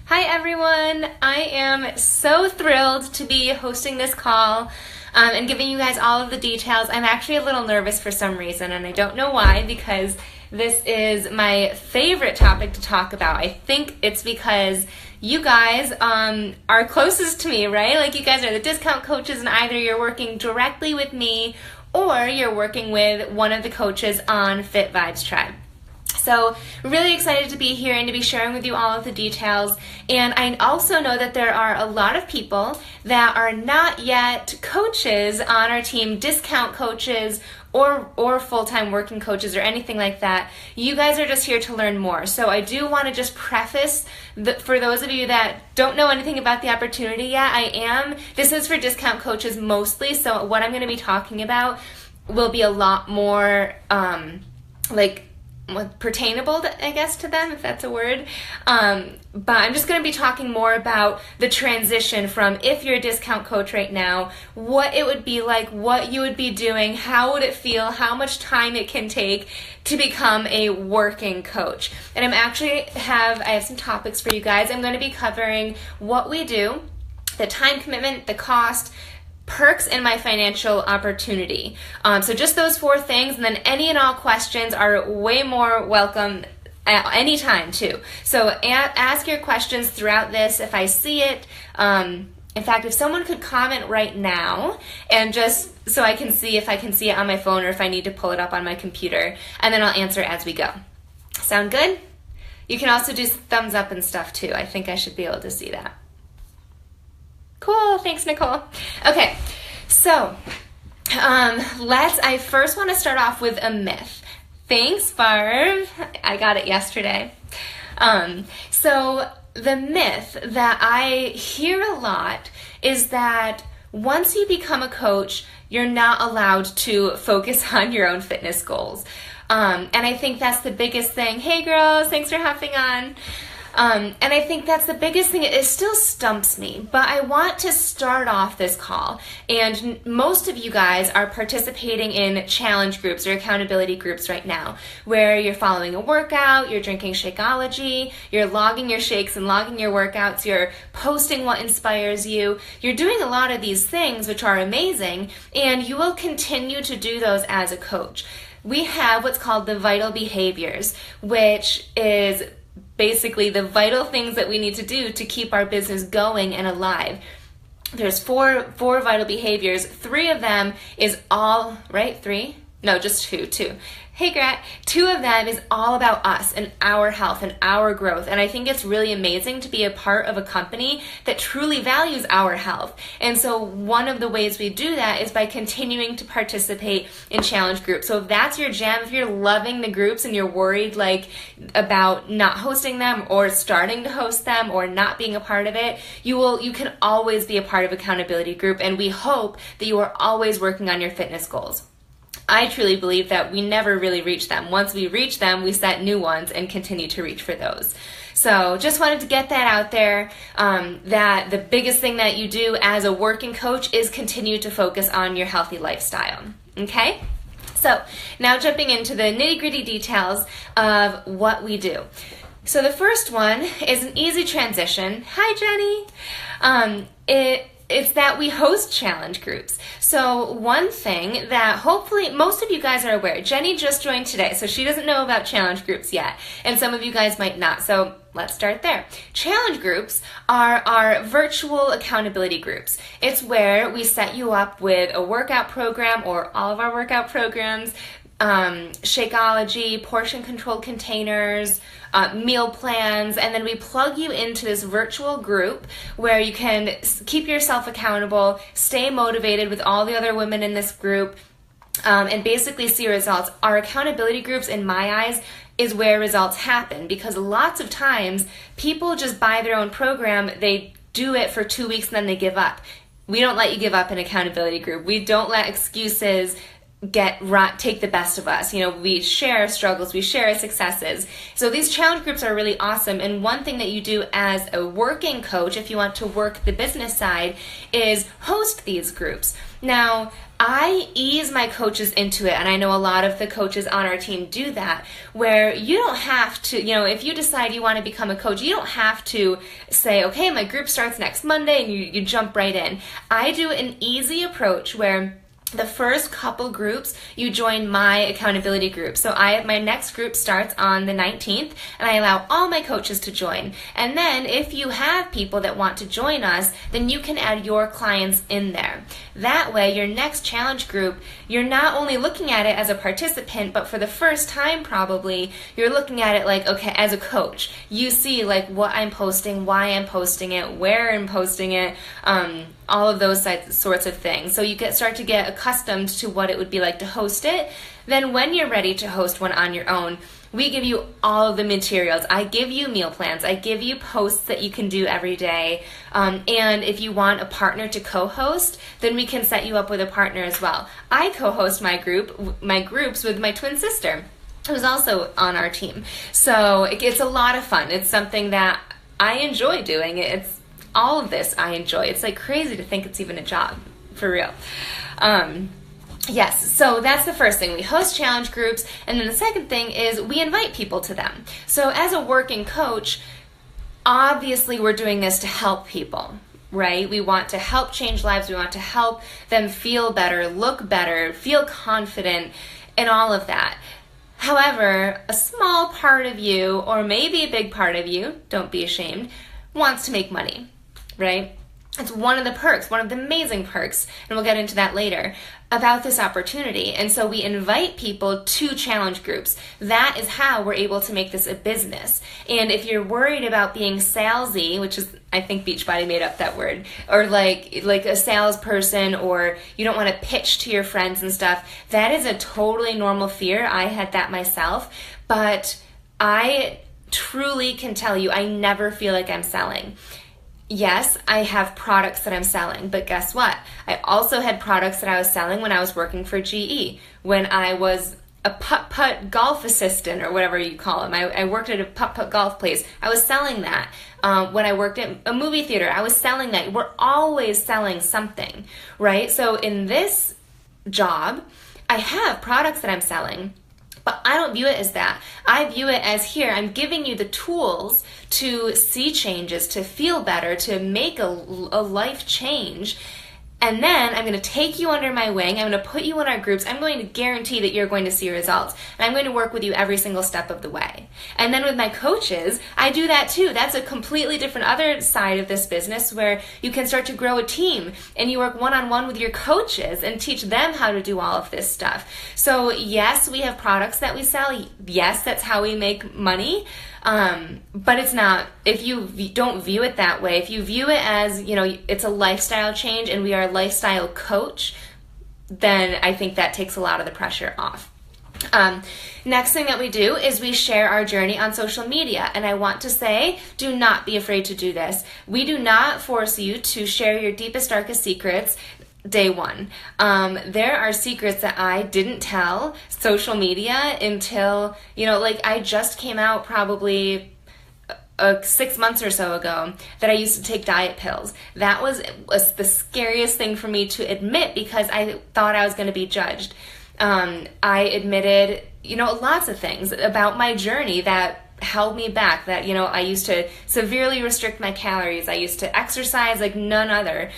Hi everyone! I am so thrilled to be hosting this call and giving you guys all of the details. I'm actually a little nervous for some reason, and I don't know why, because this is my favorite topic to talk about. I think it's because you guys are closest to me, right? Like, you guys are the discount coaches, and either you're working directly with me or you're working with one of the coaches on Fit Vibes Tribe. So really excited to be here and to be sharing with you all of the details. And I also know that there are a lot of people that are not yet coaches on our team, discount coaches or full-time working coaches or anything like that. You guys are just here to learn more. So I do want to just preface that for those of you that don't know anything about the opportunity yet, this is for discount coaches mostly. So what I'm going to be talking about will be a lot more pertainable, I guess, to them, if that's a word. But I'm just going to be talking more about the transition from, if you're a discount coach right now, what it would be like, what you would be doing, how would it feel, how much time it can take to become a working coach. And I have some topics for you guys. I'm going to be covering what we do, the time commitment, the cost, perks, and my financial opportunity. So just those 4 things, and then any and all questions are way more welcome at any time too. So ask your questions throughout this if I see it. In fact, if someone could comment right now, and just so I can see if I can see it on my phone or if I need to pull it up on my computer, and then I'll answer as we go. Sound good? You can also do thumbs up and stuff too. I think I should be able to see that. Cool, thanks Nicole. Okay, so I first want to start off with a myth. Thanks, Barb. I got it yesterday. So the myth that I hear a lot is that once you become a coach, you're not allowed to focus on your own fitness goals. And I think that's the biggest thing. Hey girls, thanks for hopping on. And I think that's the biggest thing. It still stumps me, but I want to start off this call. And most of you guys are participating in challenge groups or accountability groups right now, where you're following a workout, you're drinking Shakeology, you're logging your shakes and logging your workouts, you're posting what inspires you. You're doing a lot of these things, which are amazing, and you will continue to do those as a coach. We have what's called the vital behaviors, which is basically the vital things that we need to do to keep our business going and alive. There's four vital behaviors. 3 of them is all, right? 3? No, just 2. Hey, Grat. 2 of them is all about us and our health and our growth. And I think it's really amazing to be a part of a company that truly values our health. And so one of the ways we do that is by continuing to participate in challenge groups. So if that's your jam, if you're loving the groups and you're worried about not hosting them or starting to host them or not being a part of it, you can always be a part of accountability group. And we hope that you are always working on your fitness goals. I truly believe that we never really reach them. Once we reach them, we set new ones and continue to reach for those. So just wanted to get that out there, that the biggest thing that you do as a working coach is continue to focus on your healthy lifestyle. Okay? So now jumping into the nitty-gritty details of what we do. So the first one is an easy transition. Hi, Jenny. It's that we host challenge groups. So one thing that hopefully most of you guys are aware, Jenny just joined today, so she doesn't know about challenge groups yet, and some of you guys might not, so let's start there. Challenge groups are our virtual accountability groups. It's where we set you up with a workout program or all of our workout programs, Shakeology, portion controlled containers, meal plans, and then we plug you into this virtual group where you can keep yourself accountable, stay motivated with all the other women in this group, and basically see results. Our accountability groups, in my eyes, is where results happen, because lots of times people just buy their own program, they do it for 2 weeks and then they give up. We don't let you give up an accountability group. We don't let excuses take the best of us. We share our struggles, we share our successes. So these challenge groups are really awesome. And one thing that you do as a working coach, if you want to work the business side, is host these groups. Now, I ease my coaches into it, and I know a lot of the coaches on our team do that, where you don't have to, if you decide you want to become a coach, you don't have to say, okay, my group starts next Monday, and you jump right in. I do an easy approach where the first couple groups, you join my accountability group. So my next group starts on the 19th, and I allow all my coaches to join. And then if you have people that want to join us, then you can add your clients in there. That way, your next challenge group, you're not only looking at it as a participant, but for the first time probably, you're looking at it like, okay, as a coach, you see like what I'm posting, why I'm posting it, where I'm posting it, all of those sorts of things. So you start to get accustomed to what it would be like to host it. Then when you're ready to host one on your own, we give you all of the materials. I give you meal plans. I give you posts that you can do every day. And if you want a partner to co-host, then we can set you up with a partner as well. I co-host my groups with my twin sister, who's also on our team. So it's a lot of fun. It's something that I enjoy doing. It's all of this I enjoy. It's like crazy to think it's even a job, for real. Yes, so that's the first thing. We host challenge groups, and then the second thing is we invite people to them. So as a working coach, obviously we're doing this to help people, right? We want to help change lives. We want to help them feel better, look better, feel confident, and all of that. However, a small part of you, or maybe a big part of you, don't be ashamed, wants to make money, right? It's one of the perks, one of the amazing perks, and we'll get into that later, about this opportunity. And so we invite people to challenge groups. That is how we're able to make this a business. And if you're worried about being salesy, which is, I think Beachbody made up that word, or like a salesperson, or you don't want to pitch to your friends and stuff, that is a totally normal fear. I had that myself, but I truly can tell you, I never feel like I'm selling. Yes, I have products that I'm selling, but guess what? I also had products that I was selling when I was working for GE, when I was a putt-putt golf assistant, or whatever you call them. I worked at a putt-putt golf place. I was selling that. When I worked at a movie theater, I was selling that. We're always selling something, right? So in this job, I have products that I'm selling, but I don't view it as that. I view it as, here, I'm giving you the tools to see changes, to feel better, to make a life change. And then I'm going to take you under my wing. I'm going to put you in our groups. I'm going to guarantee that you're going to see results. And I'm going to work with you every single step of the way. And then with my coaches, I do that too. That's a completely different other side of this business, where you can start to grow a team and you work one-on-one with your coaches and teach them how to do all of this stuff. So yes, we have products that we sell. Yes, that's how we make money. But it's not, if you don't view it that way, if you view it as, it's a lifestyle change and we are a lifestyle coach, then I think that takes a lot of the pressure off. Next thing that we do is we share our journey on social media. And I want to say, do not be afraid to do this. We do not force you to share your deepest, darkest secrets day one. There are secrets that I didn't tell social media until, I just came out probably 6 months or so ago that I used to take diet pills. That was the scariest thing for me to admit, because I thought I was going to be judged. I admitted, lots of things about my journey that held me back, that, I used to severely restrict my calories. I used to exercise like none other.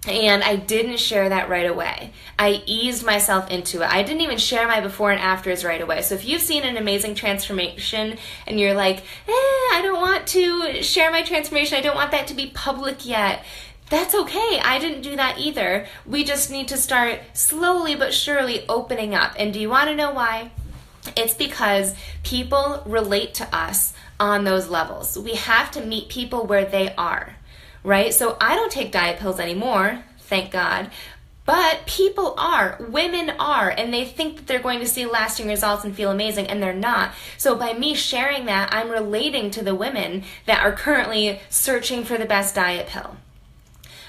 And I didn't share that right away. I eased myself into it. I didn't even share my before and afters right away. So if you've seen an amazing transformation and you're like, I don't want to share my transformation, I don't want that to be public yet, that's okay. I didn't do that either. We just need to start slowly but surely opening up. And do you want to know why? It's because people relate to us on those levels. We have to meet people where they are. Right? So I don't take diet pills anymore, thank God, but people are, women are, and they think that they're going to see lasting results and feel amazing, and they're not. So by me sharing that, I'm relating to the women that are currently searching for the best diet pill.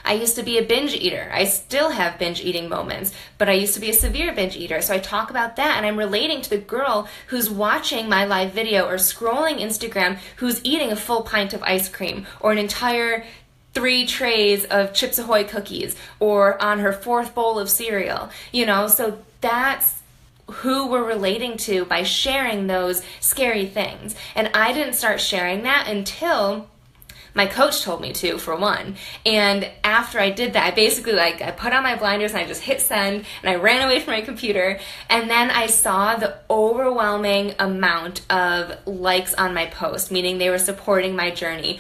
I used to be a binge eater. I still have binge eating moments, but I used to be a severe binge eater. So I talk about that, and I'm relating to the girl who's watching my live video or scrolling Instagram who's eating a full pint of ice cream or an entire 3 trays of Chips Ahoy cookies or on her 4th bowl of cereal, so that's who we're relating to by sharing those scary things. And I didn't start sharing that until my coach told me to, for one. And after I did that, I basically I put on my blinders and I just hit send and I ran away from my computer. And then I saw the overwhelming amount of likes on my post, meaning they were supporting my journey.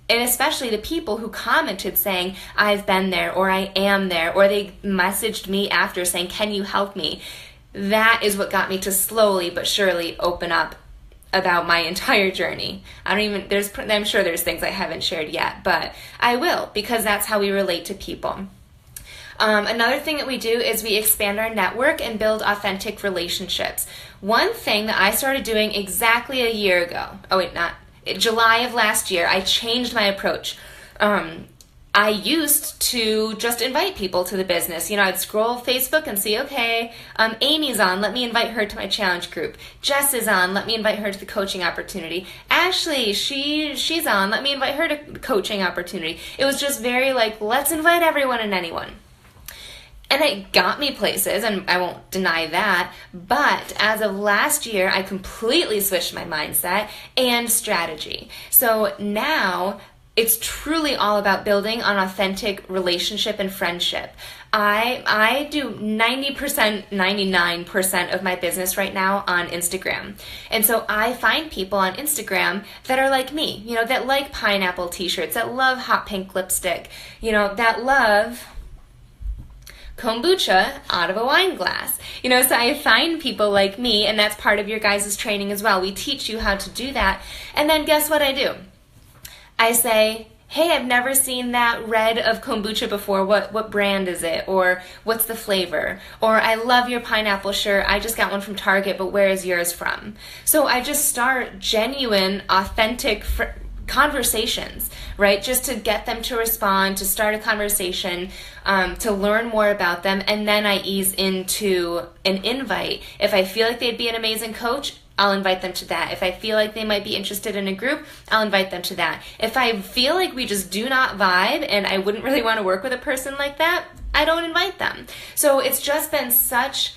And especially the people who commented saying, I've been there, or I am there, or they messaged me after saying, can you help me? That is what got me to slowly but surely open up about my entire journey. I'm sure there's things I haven't shared yet, but I will, because that's how we relate to people. Another thing that we do is we expand our network and build authentic relationships. One thing that I started doing exactly a year ago, July of last year, I changed my approach. I used to just invite people to the business. I'd scroll Facebook and see, okay, Amy's on, let me invite her to my challenge group. Jess is on, let me invite her to the coaching opportunity. Ashley, she's on, let me invite her to the coaching opportunity. It was just very let's invite everyone and anyone. And it got me places, and I won't deny that, but as of last year, I completely switched my mindset and strategy. So now it's truly all about building an authentic relationship and friendship. I do 90%, 99% of my business right now on Instagram. And so I find people on Instagram that are like me, that like pineapple t-shirts, that love hot pink lipstick, that love kombucha out of a wine glass. So I find people like me, and that's part of your guys' training as well. We teach you how to do that. And then guess what I do? I say, hey, I've never seen that red of kombucha before. What brand is it? Or what's the flavor? Or I love your pineapple shirt. I just got one from Target, but where is yours from? So I just start genuine, authentic conversations, right? Just to get them to respond, to start a conversation, to learn more about them. And then I ease into an invite. If I feel like they'd be an amazing coach, I'll invite them to that. If I feel like they might be interested in a group, I'll invite them to that. If I feel like we just do not vibe and I wouldn't really want to work with a person like that, I don't invite them. So it's just been such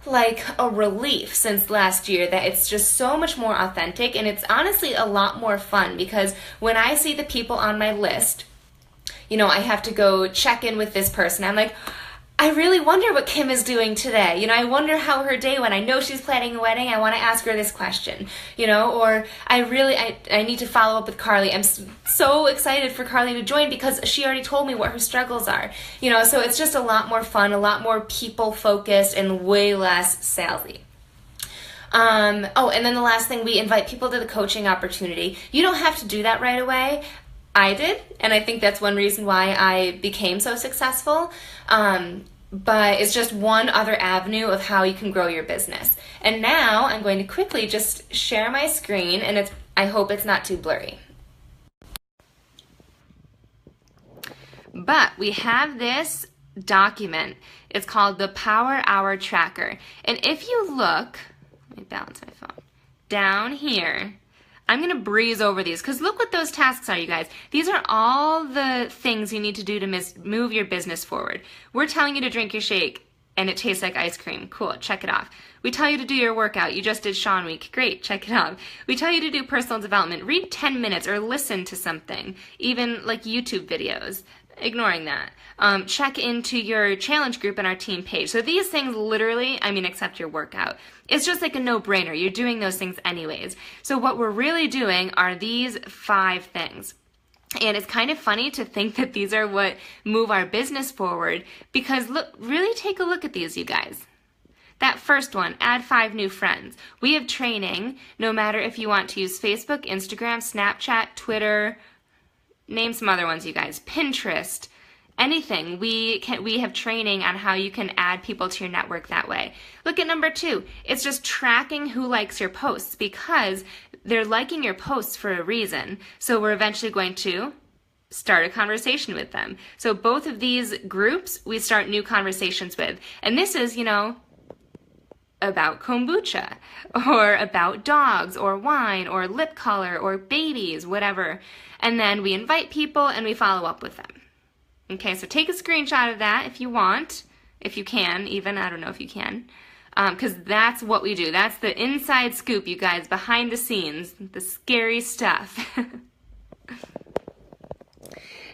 a relief since last year that it's just so much more authentic, and it's honestly a lot more fun, because when I see the people on my list, I have to go check in with this person. I'm like, I really wonder what Kim is doing today. I wonder how her day went. I know she's planning a wedding. I want to ask her this question, or I need to follow up with Carly. I'm so excited for Carly to join because she already told me what her struggles are, so it's just a lot more fun, a lot more people focused, and way less salesy. And then the last thing, we invite people to the coaching opportunity. You don't have to do that right away. I did, and I think that's one reason why I became so successful. But it's just one other avenue of how you can grow your business. And now I'm going to quickly just share my screen, and I hope it's not too blurry. But we have this document. It's called the Power Hour Tracker. And if you look, let me balance my phone, down here, I'm going to breeze over these because look what those tasks are, you guys. These are all the things you need to do to move your business forward. We're telling you to drink your shake and it tastes like ice cream. Cool, check it off. We tell you to do your workout. You just did Sean Week. Great, check it off. We tell you to do personal development. Read 10 minutes or listen to something, even like YouTube videos. Ignoring that. Check into your challenge group and our team page. So these things literally, except your workout, it's just like a no-brainer. You're doing those things anyways. So what we're really doing are these 5 things. And it's kind of funny to think that these are what move our business forward, because really take a look at these, you guys. That first one, add 5 new friends. We have training, no matter if you want to use Facebook, Instagram, Snapchat, Twitter, name some other ones, you guys, Pinterest, anything. We have training on how you can add people to your network that way. Look at number 2. It's just tracking who likes your posts, because they're liking your posts for a reason. So we're eventually going to start a conversation with them. So both of these groups, we start new conversations with. And this is, about kombucha, or about dogs, or wine, or lip color, or babies, whatever. And then we invite people and we follow up with them. Okay, so take a screenshot of that if you want, if you can even, I don't know if you can, because that's what we do. That's the inside scoop, you guys, behind the scenes, the scary stuff.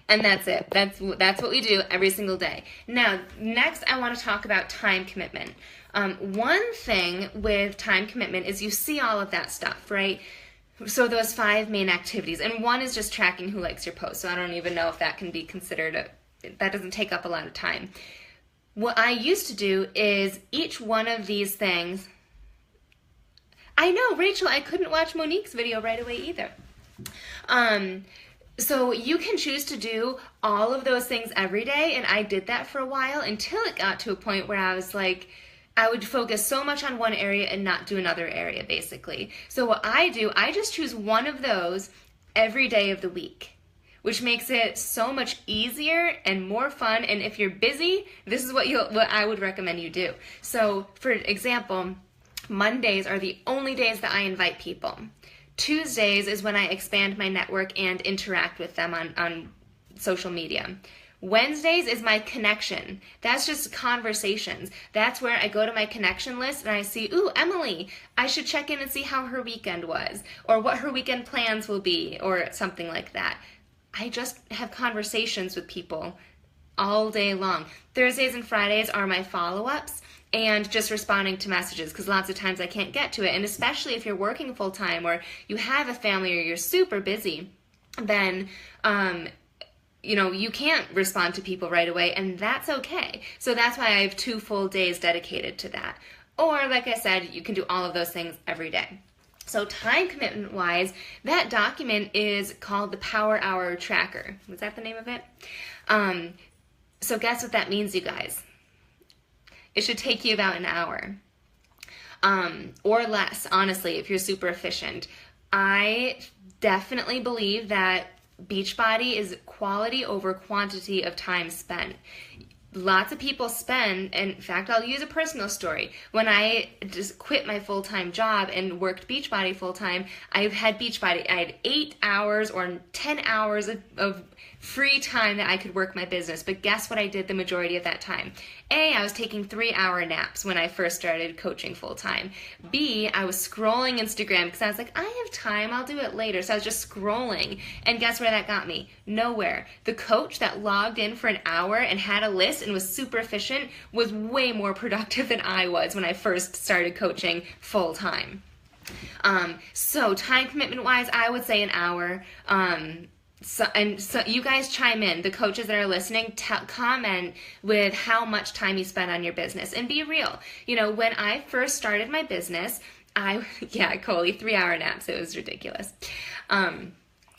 And that's it. That's what we do every single day. Now, next I want to talk about time commitment. One thing with time commitment is you see all of that stuff, right? So those 5 main activities, and one is just tracking who likes your post. So I don't even know if that can be considered, that doesn't take up a lot of time. What I used to do is each one of these things, I know, Rachel, I couldn't watch Monique's video right away either. So you can choose to do all of those things every day, and I did that for a while until it got to a point where I was like, I would focus so much on one area and not do another area, basically. So what I do, I just choose one of those every day of the week, which makes it so much easier and more fun. And if you're busy, this is what I would recommend you do. So for example, Mondays are the only days that I invite people. Tuesdays is when I expand my network and interact with them on social media. Wednesdays is my connection. That's just conversations. That's where I go to my connection list and I see, ooh, Emily, I should check in and see how her weekend was, or what her weekend plans will be, or something like that. I just have conversations with people all day long. Thursdays and Fridays are my follow-ups and just responding to messages, because lots of times I can't get to it. And especially if you're working full-time or you have a family or you're super busy, then you can't respond to people right away, and that's okay. So that's why I have 2 full days dedicated to that. Or, like I said, you can do all of those things every day. So time commitment-wise, that document is called the Power Hour Tracker. Was that the name of it? So guess what that means, you guys? It should take you about an hour. Or less, honestly, if you're super efficient. I definitely believe that Beachbody is quality over quantity of time spent. Lots of people spend, and in fact, I'll use a personal story. When I just quit my full-time job and worked Beachbody full-time, I had 8 hours or 10 hours of free time that I could work my business. But guess what I did the majority of that time? A, I was taking 3-hour naps when I first started coaching full-time. B, I was scrolling Instagram because I was like, I have time, I'll do it later. So I was just scrolling. And guess where that got me? Nowhere. The coach that logged in for an hour and had a list and was super efficient was way more productive than I was when I first started coaching full-time. So time commitment-wise, I would say an hour. So you guys chime in, the coaches that are listening, comment with how much time you spend on your business and be real. When I first started my business, Coley, 3-hour naps, it was ridiculous.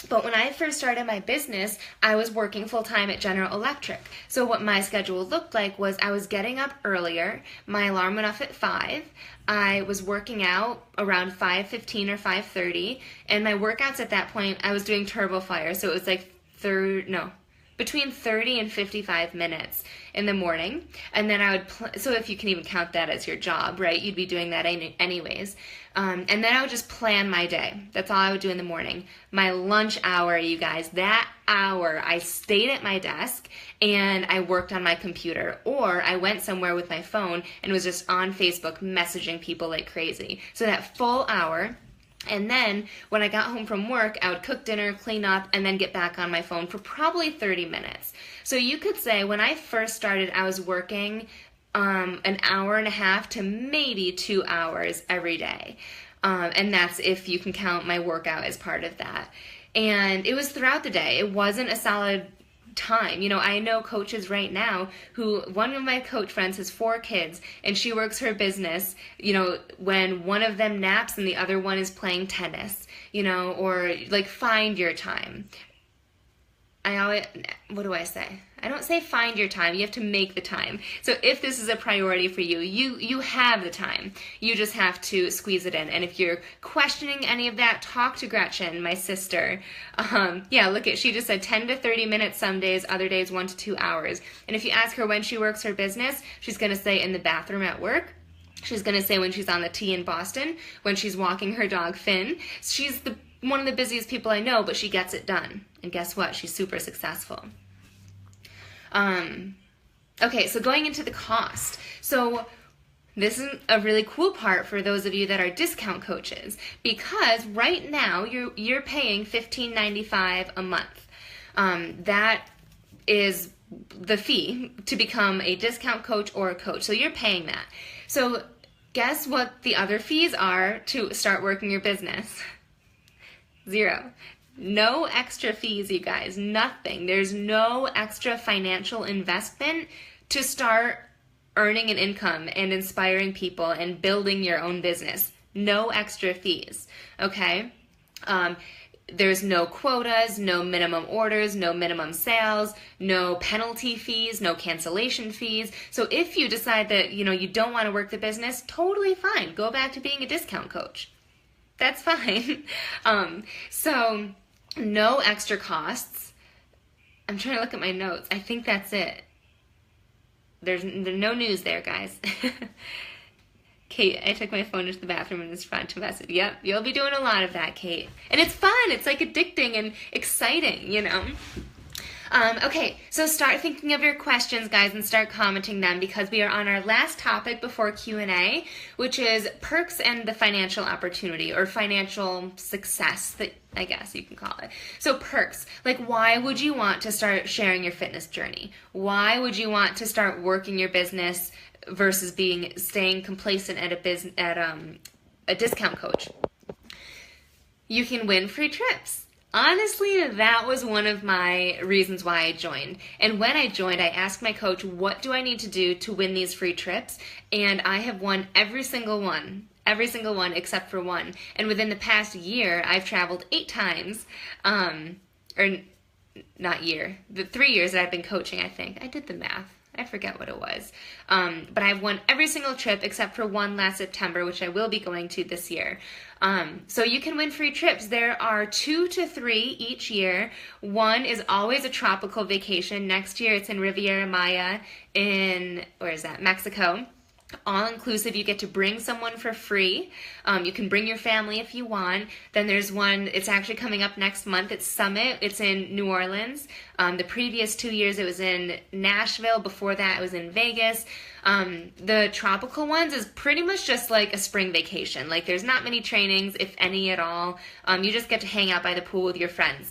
But when I first started my business, I was working full-time at General Electric. So what my schedule looked like was I was getting up earlier, my alarm went off at 5, I was working out around 5:15 or 5:30, and my workouts at that point, I was doing turbo fire, so it was like between 30 and 55 minutes in the morning. And then I would, so if you can even count that as your job, right, you'd be doing that anyways. And then I would just plan my day. That's all I would do in the morning. My lunch hour, you guys, that hour, I stayed at my desk and I worked on my computer, or I went somewhere with my phone and was just on Facebook messaging people like crazy. So that full hour. And then when I got home from work, I would cook dinner, clean up, and then get back on my phone for probably 30 minutes. So you could say when I first started, I was working an hour and a half to maybe 2 hours every day. And that's if you can count my workout as part of that. And it was throughout the day. It wasn't a solid time. I know coaches right now who, one of my coach friends has 4 kids and she works her business, when one of them naps and the other one is playing tennis, or like find your time. what do I say? I don't say find your time. You have to make the time. So if this is a priority for you, you have the time. You just have to squeeze it in. And if you're questioning any of that, talk to Gretchen, my sister. She just said 10 to 30 minutes some days, other days 1 to 2 hours. And if you ask her when she works her business, she's going to say in the bathroom at work. She's going to say when she's on the T in Boston, when she's walking her dog Finn. She's one of the busiest people I know, but she gets it done. And guess what? She's super successful. Okay, so going into the cost. So this is a really cool part for those of you that are discount coaches, because right now you're paying $15.95 a month. That is the fee to become a discount coach or a coach. So you're paying that. So guess what the other fees are to start working your business? 0. No extra fees, you guys. Nothing. There's no extra financial investment to start earning an income and inspiring people and building your own business. No extra fees, okay? There's no quotas, no minimum orders, no minimum sales, no penalty fees, no cancellation fees. So if you decide that, you don't want to work the business, totally fine. Go back to being a discount coach. That's fine. So no extra costs. I'm trying to look at my notes. I think that's it. There's no news there, guys. Kate, I took my phone into the bathroom and it's fun to message. Yep, you'll be doing a lot of that, Kate. And it's fun. It's like addicting and exciting, Okay, so start thinking of your questions, guys, and start commenting them, because we are on our last topic before Q&A, which is perks and the financial opportunity, or financial success, that I guess you can call it. So perks, like why would you want to start sharing your fitness journey? Why would you want to start working your business versus staying complacent at a discount coach? You can win free trips. Honestly, that was one of my reasons why I joined. And when I joined, I asked my coach, what do I need to do to win these free trips? And I have won every single one except for one. And within the past year, I've traveled 8 times, or not year, the 3 years that I've been coaching, I think. I did the math. I forget what it was. But I've won every single trip except for one last September, which I will be going to this year. So you can win free trips. There are 2 to 3 each year. One is always a tropical vacation. Next year it's in Riviera Maya in, Mexico. All-inclusive, you get to bring someone for free. You can bring your family if you want. Then there's one, it's actually coming up next month. It's Summit. It's in New Orleans. The previous 2 years it was in Nashville. Before that it was in Vegas. The tropical ones is pretty much just like a spring vacation. Like there's not many trainings, if any at all. You just get to hang out by the pool with your friends.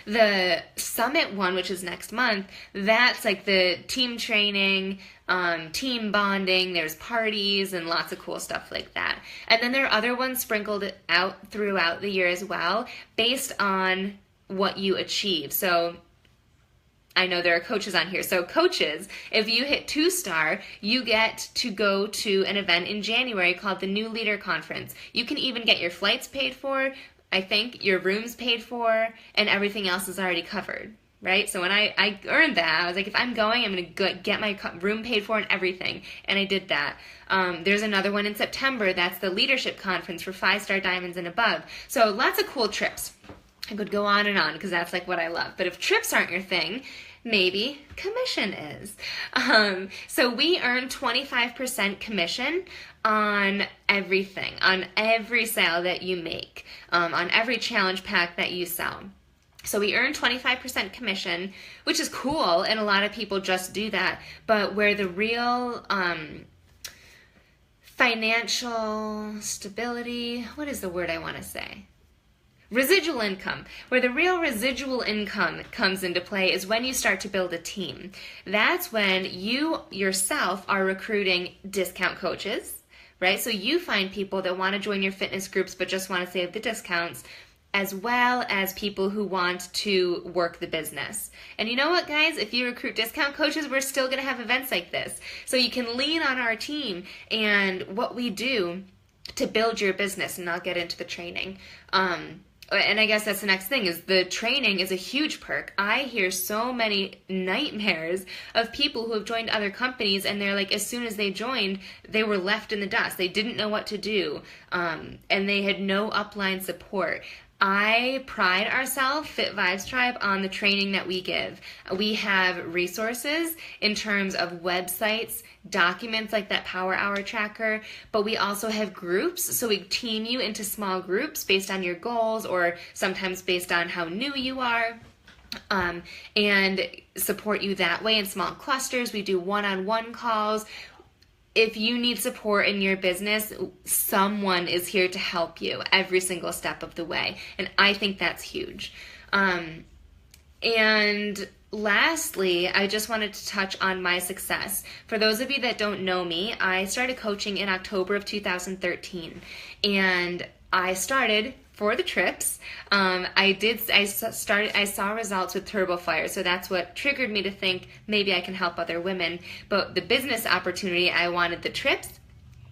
The Summit one, which is next month, that's like the team training, team bonding, there's parties and lots of cool stuff like that. And then there are other ones sprinkled out throughout the year as well, based on what you achieve. So I know there are coaches on here. So coaches, if you hit 2-star, you get to go to an event in January called the New Leader Conference. You can even get your flights paid for, I think, your room's paid for, and everything else is already covered, right? So when I earned that, I was like, if I'm going, I'm going to get my room paid for and everything, and I did that. There's another one in September. That's the Leadership Conference for 5-star diamonds and above. So lots of cool trips. I could go on because that's like what I love. But if trips aren't your thing, maybe commission is. So we earn 25% commission on everything, on every sale that you make, on every challenge pack that you sell. So we earn 25% commission, which is cool, and a lot of people just do that. But where the real financial stability, what is the word I want to say? Residual income. Where the real residual income comes into play is when you start to build a team. That's when you yourself are recruiting discount coaches, right? So you find people that want to join your fitness groups but just want to save the discounts, as well as people who want to work the business. And you know what, guys? If you recruit discount coaches, we're still going to have events like this. So you can lean on our team and what we do to build your business, and I'll get into the training. and I guess that's the next thing, is the training is a huge perk. I hear so many nightmares of people who have joined other companies, and they're like, as soon as they joined, they were left in the dust. They didn't know what to do, and they had no upline support. I pride ourselves, Fit Vibes Tribe, on the training that we give. We have resources in terms of websites, documents like that Power Hour tracker, but we also have groups. So we team you into small groups based on your goals, or sometimes based on how new you are. And support you that way in small clusters. We do one-on-one calls. If you need support in your business, someone is here to help you every single step of the way. And I think that's huge. And lastly, I just wanted to touch on my success. For those of you that don't know me, I started coaching in October of 2013. And I started for the trips. I saw results with Turbo Fire, so that's what triggered me to think maybe I can help other women. But the business opportunity, I wanted the trips,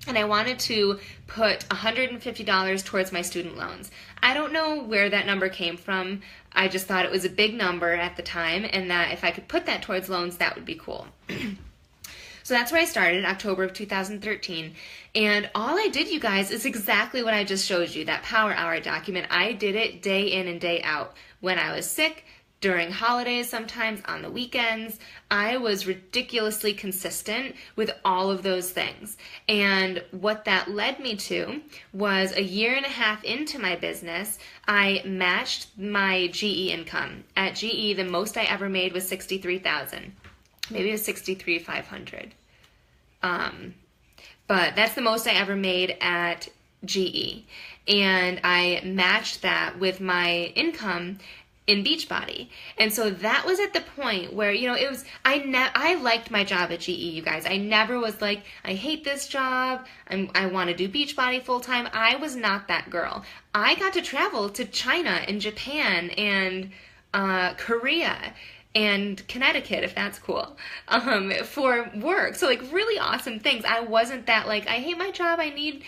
and I wanted to put $150 towards my student loans. I don't know where that number came from. I just thought it was a big number at the time, and that if I could put that towards loans, that would be cool. So that's where I started, October of 2013. And all I did, you guys, is exactly what I just showed you, that Power Hour document. I did it day in and day out. When I was sick, during holidays, sometimes on the weekends, I was ridiculously consistent with all of those things. And what that led me to was a year and a half into my business, I matched my GE income. At GE, the most I ever made was $63,000. Maybe it was $63,500. But that's the most I ever made at GE. And I matched that with my income in Beachbody. And so that was at the point where, it was, I liked my job at GE, you guys. I never was like, I hate this job. I want to do Beachbody full time. I was not that girl. I got to travel to China and Japan and Korea and Connecticut, if that's cool, for work. So really awesome things. I wasn't that I hate my job, I need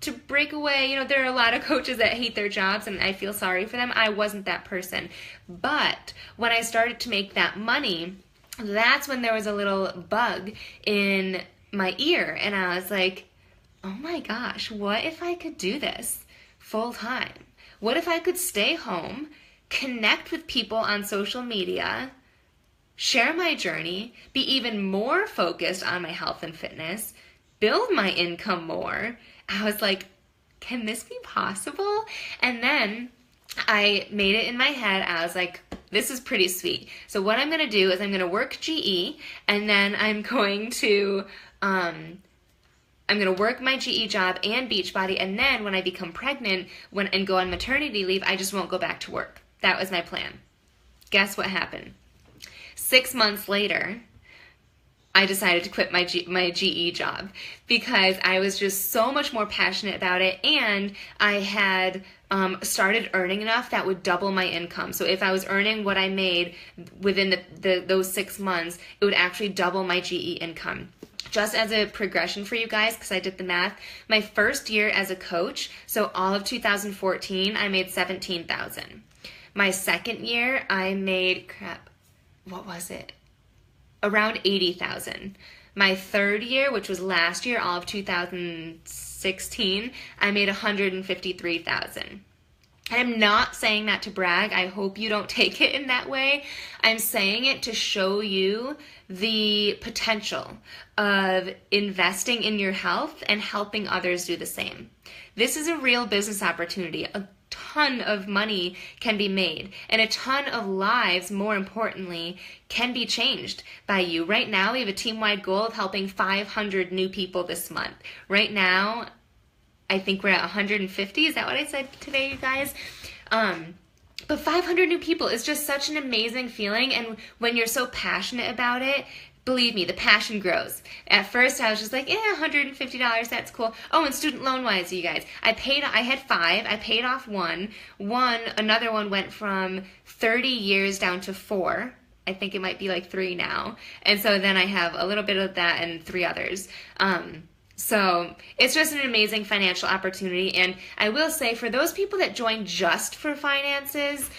to break away. There are a lot of coaches that hate their jobs, and I feel sorry for them. I wasn't that person. But when I started to make that money, that's when there was a little bug in my ear, and I was like, oh my gosh, what if I could do this full time? What if I could stay home, connect with people on social media, share my journey, be even more focused on my health and fitness, build my income more? I was like, can this be possible? And then I made it in my head. I was like, this is pretty sweet. So what I'm going to do is I'm going to work GE, and then I'm going to work my GE job and Beachbody, and then when I become pregnant and go on maternity leave, I just won't go back to work. That was my plan. Guess what happened? 6 months later, I decided to quit my GE job because I was just so much more passionate about it, and I had started earning enough that would double my income. So if I was earning what I made within those 6 months, it would actually double my GE income. Just as a progression for you guys, because I did the math, my first year as a coach, so all of 2014, I made $17,000. My second year, I made, what was it? Around $80,000. My third year, which was last year, all of 2016, I made $153,000. I'm not saying that to brag. I hope you don't take it in that way. I'm saying it to show you the potential of investing in your health and helping others do the same. This is a real business opportunity. A ton of money can be made, and a ton of lives, more importantly, can be changed by you. Right now, we have a team-wide goal of helping 500 new people this month. Right now, I think we're at 150. Is that what I said today, you guys? But 500 new people is just such an amazing feeling, and when you're so passionate about it, believe me, the passion grows. At first, I was just like, $150, that's cool. Oh, and student loan-wise, you guys, I had 5. I paid off one. Another one went from 30 years down to 4. I think it might be 3 now. And so then I have a little bit of that and 3 others. So it's just an amazing financial opportunity. And I will say, for those people that join just for finances,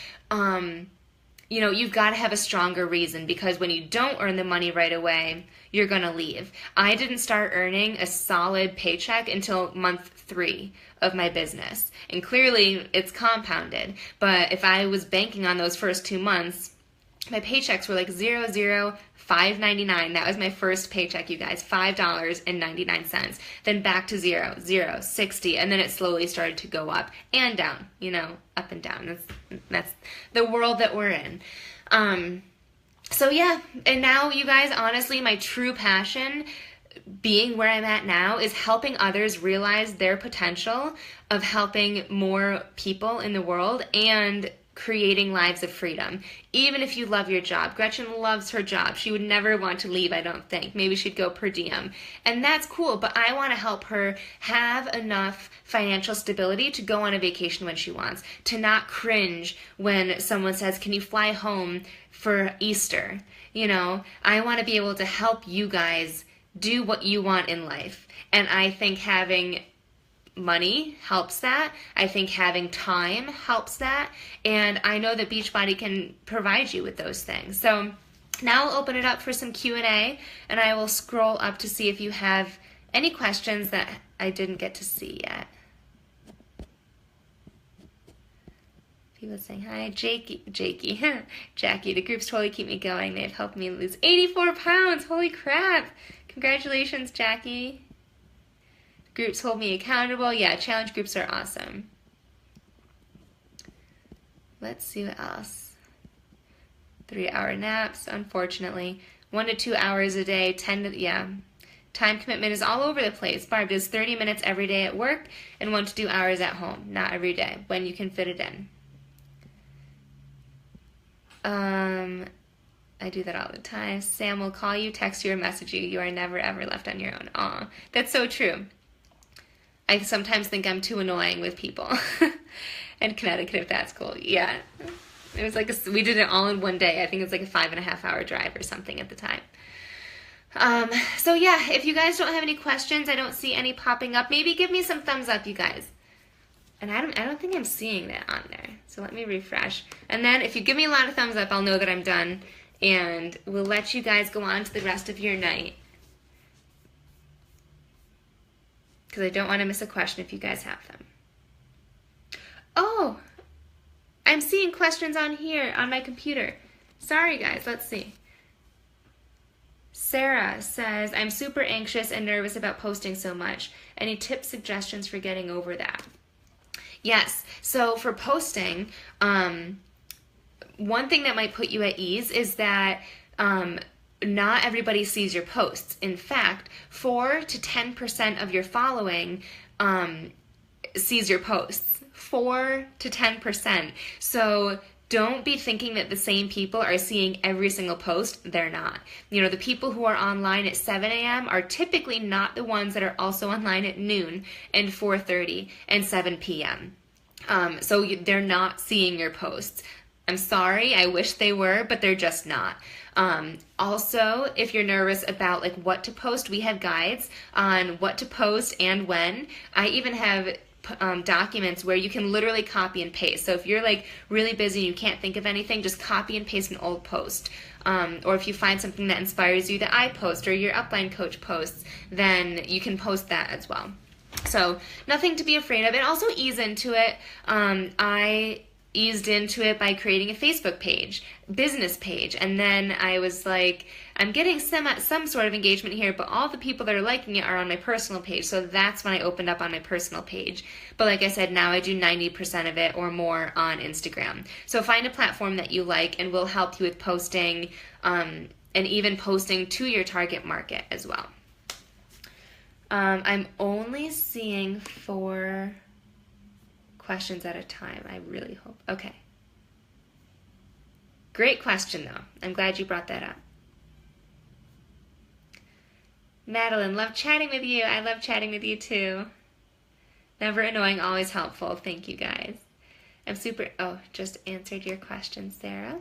you've got to have a stronger reason, because when you don't earn the money right away, you're going to leave. I didn't start earning a solid paycheck until month 3 of my business. And clearly it's compounded. But if I was banking on those first 2 months, my paychecks were like $5.99. That was my first paycheck, you guys, $5.99. Then back to zero, 60, and then it slowly started to go up and down, up and down. That's the world that we're in. So yeah, and now, you guys, honestly, my true passion, being where I'm at now, is helping others realize their potential of helping more people in the world and creating lives of freedom. Even if you love your job. Gretchen loves her job. She would never want to leave, I don't think. Maybe she'd go per diem. And that's cool, but I want to help her have enough financial stability to go on a vacation when she wants, to not cringe when someone says, can you fly home for Easter? I want to be able to help you guys do what you want in life. And I think having money helps that. I think having time helps that. And I know that Beachbody can provide you with those things. So now I'll open it up for some Q&A, and I will scroll up to see if you have any questions that I didn't get to see yet. People saying hi. Jackie, Jackie, the groups totally keep me going. They've helped me lose 84 pounds. Holy crap. Congratulations, Jackie. Groups hold me accountable. Yeah, challenge groups are awesome. Let's see what else. 3-hour naps, unfortunately. 1 to 2 hours a day. Time commitment is all over the place. Barb does 30 minutes every day at work and 1 to 2 hours at home. Not every day, when you can fit it in. I do that all the time. Sam will call you, text you, or message you. You are never, ever left on your own. Aw, that's so true. I sometimes think I'm too annoying with people. In Connecticut, if that's cool. Yeah. It was like, we did it all in one day. I think it was like a 5.5 hour drive or something at the time. So yeah, if you guys don't have any questions, I don't see any popping up. Maybe give me some thumbs up, you guys. And I don't think I'm seeing that on there. So let me refresh. And then if you give me a lot of thumbs up, I'll know that I'm done. And we'll let you guys go on to the rest of your night. Because I don't want to miss a question if you guys have them. Oh, I'm seeing questions on here on my computer. Sorry, guys. Let's see. Sarah says, I'm super anxious and nervous about posting so much. Any tips, suggestions for getting over that? Yes. So for posting, one thing that might put you at ease is that not everybody sees your posts. In fact, 4 to 10% of your following sees your posts. 4 to 10%. So don't be thinking that the same people are seeing every single post. They're not. The people who are online at 7 a.m. are typically not the ones that are also online at noon and 4:30 and 7 p.m. So they're not seeing your posts. I'm sorry, I wish they were, but they're just not. Also, if you're nervous about what to post, we have guides on what to post and when. I even have documents where you can literally copy and paste. So if you're really busy and you can't think of anything, just copy and paste an old post. Or if you find something that inspires you that I post or your upline coach posts, then you can post that as well. So nothing to be afraid of. And also ease into it. I eased into it by creating a Facebook page, business page, and then I was like, I'm getting some sort of engagement here, but all the people that are liking it are on my personal page, so that's when I opened up on my personal page. But like I said, now I do 90% of it or more on Instagram. So find a platform that you like, and we'll help you with posting, and even posting to your target market as well. I'm only seeing 4 questions at a time. I really hope. Okay. Great question, though. I'm glad you brought that up. Madeline, love chatting with you. I love chatting with you, too. Never annoying, always helpful. Thank you, guys. I'm super... Oh, just answered your question, Sarah.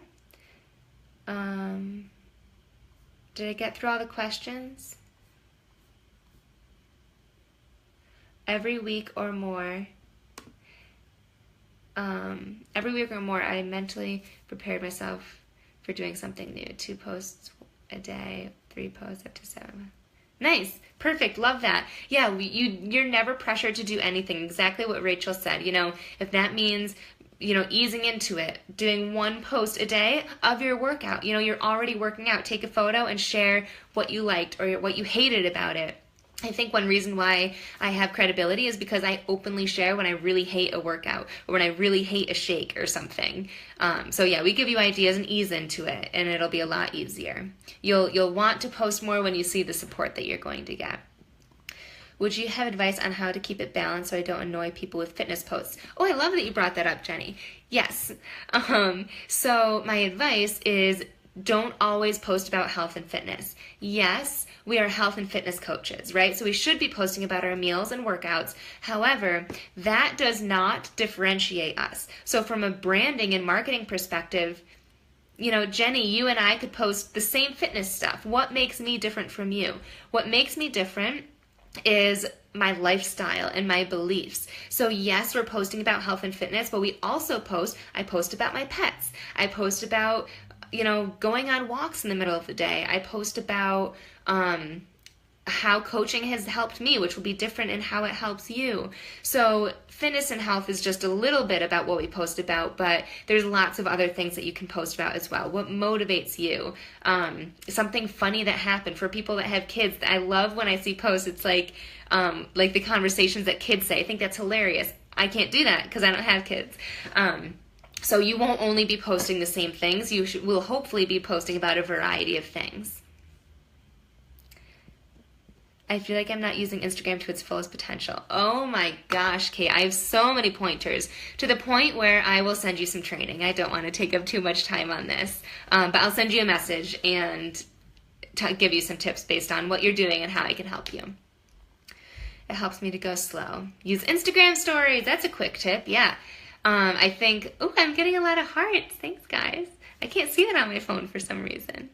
Did I get through all the questions? every week or more. Every week or more, I mentally prepared myself for doing something new. 2 posts a day, 3 posts up to 7. Nice. Perfect. Love that. Yeah, you're never pressured to do anything. Exactly what Rachel said. If that means, easing into it, doing 1 post a day of your workout. You're already working out. Take a photo and share what you liked or what you hated about it. I think one reason why I have credibility is because I openly share when I really hate a workout or when I really hate a shake or something. So yeah, we give you ideas and ease into it, and it'll be a lot easier. You'll want to post more when you see the support that you're going to get. Would you have advice on how to keep it balanced so I don't annoy people with fitness posts? Oh, I love that you brought that up, Jenny. Yes. So my advice is don't always post about health and fitness. Yes, we are health and fitness coaches, right? So we should be posting about our meals and workouts. However, that does not differentiate us. So from a branding and marketing perspective, Jenny, you and I could post the same fitness stuff. What makes me different from you? What makes me different is my lifestyle and my beliefs. So yes, we're posting about health and fitness, but we also I post about my pets. I post about going on walks in the middle of the day. I post about how coaching has helped me, which will be different in how it helps you. So fitness and health is just a little bit about what we post about, but there's lots of other things that you can post about as well. What motivates you? Something funny that happened for people that have kids. I love when I see posts. It's like the conversations that kids say. I think that's hilarious. I can't do that because I don't have kids. So you won't only be posting the same things. You will hopefully be posting about a variety of things. I feel like I'm not using Instagram to its fullest potential. Oh my gosh, Kate, I have so many pointers, to the point where I will send you some training. I don't want to take up too much time on this, but I'll send you a message and give you some tips based on what you're doing and how I can help you. It helps me to go slow. Use Instagram stories. That's a quick tip, yeah. I think, I'm getting a lot of hearts. Thanks, guys. I can't see that on my phone for some reason.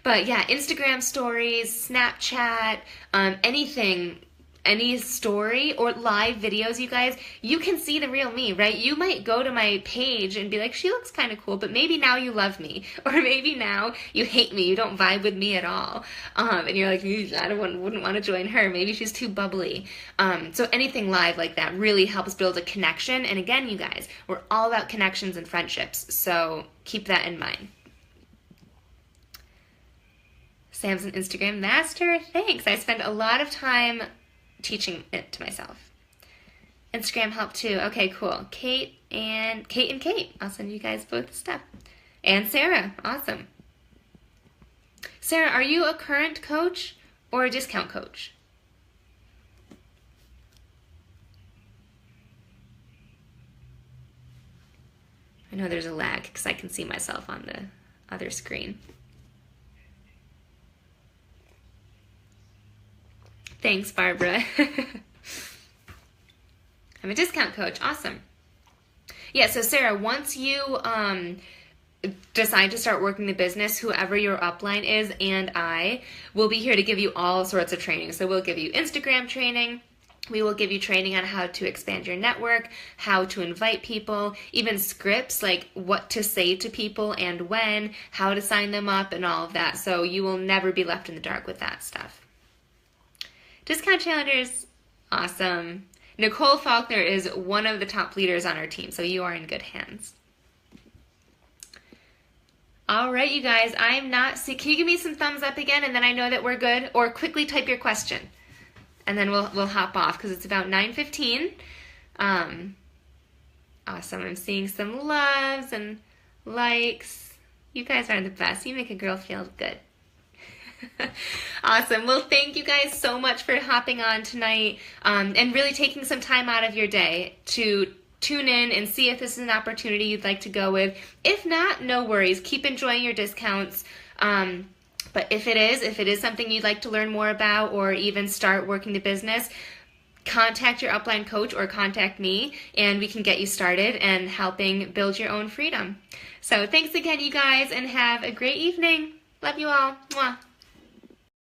But yeah, Instagram stories, Snapchat, anything, any story or live videos, you guys, you can see the real me, right? You might go to my page and be like, she looks kind of cool, but maybe now you love me, or maybe now you hate me, you don't vibe with me at all, and you're like, wouldn't want to join her, maybe she's too bubbly. So anything live like that really helps build a connection, and again, you guys, we're all about connections and friendships, so keep that in mind. Sam's an Instagram master. Thanks. I spend a lot of time teaching it to myself. Instagram help too. Okay, cool. Kate and Kate. I'll send you guys both the stuff. And Sarah. Awesome. Sarah, are you a current coach or a discount coach? I know there's a lag because I can see myself on the other screen. Thanks, Barbara. I'm a discount coach. Awesome. Yeah, so Sarah, once you decide to start working the business, whoever your upline is and I will be here to give you all sorts of training. So we'll give you Instagram training. We will give you training on how to expand your network, how to invite people, even scripts like what to say to people and when, how to sign them up, and all of that. So you will never be left in the dark with that stuff. Discount challengers, awesome. Nicole Faulkner is one of the top leaders on our team, so you are in good hands. All right, you guys, can you give me some thumbs up again, and then I know that we're good, or quickly type your question, and then we'll hop off, because it's about 9:15. Awesome, I'm seeing some loves and likes. You guys are the best. You make a girl feel good. Awesome. Well, thank you guys so much for hopping on tonight and really taking some time out of your day to tune in and see if this is an opportunity you'd like to go with. If not, no worries. Keep enjoying your discounts. But if it is something you'd like to learn more about or even start working the business, contact your upline coach or contact me and we can get you started and helping build your own freedom. So thanks again, you guys, and have a great evening. Love you all. Mwah.